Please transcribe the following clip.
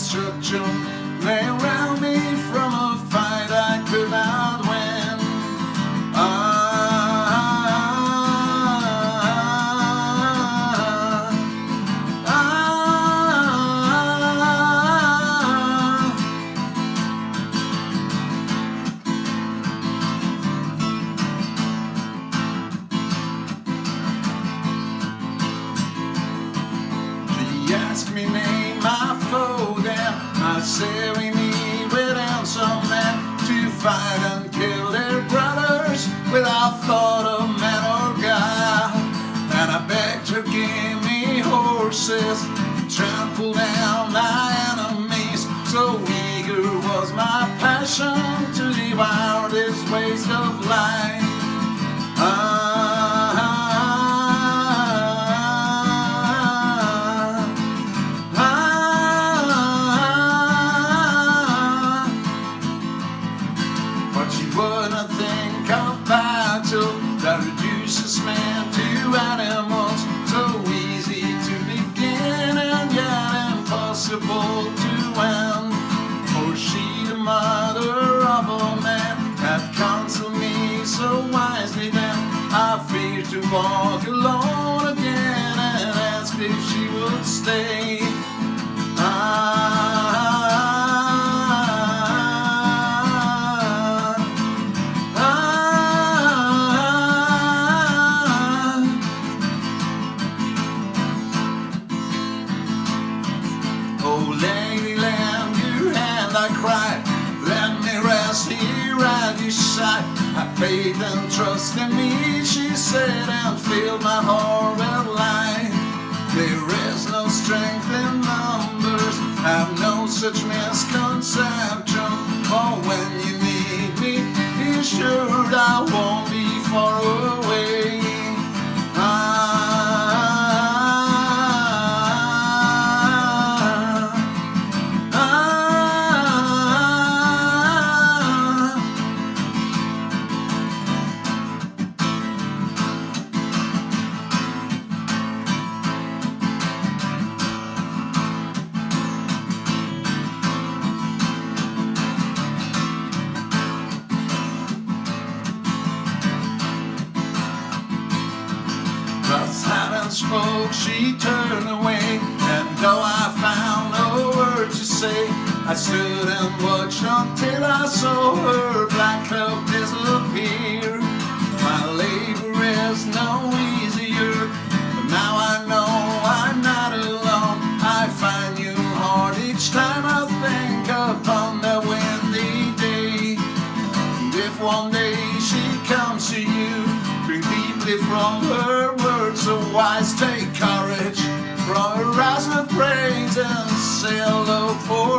destruction lay around me from a fight I could not win. She asked me name my foe, then I said we need some men to fight and kill their brothers without thought of man or God. And I begged her, give me horses, trample down my enemies. So eager was my passion to devour this waste of life. Wouldn't think of battle that reduces man to animals. So easy to begin and yet impossible to end. For she, the mother of a man, had counseled me so wisely then. I feared to walk alone again and asked if she would stay. Oh, lady, lend your hand, I cried. Let me rest here at your side. Have faith and trust in me, she said, and filled my heart with life. There is no strength in numbers, have no such misconception. For when you need me, be assured I won't be far away. Thus having spoke, she turned away, and though I found no word to say, I stood and watched until I saw her black cloak disappear. My labor is no easier, but now I know I'm not alone. I find you hard each time I think upon that windy day. And if one day she comes to you, drink deeply from her words of wise, take courage from her eyes of praise and say hello for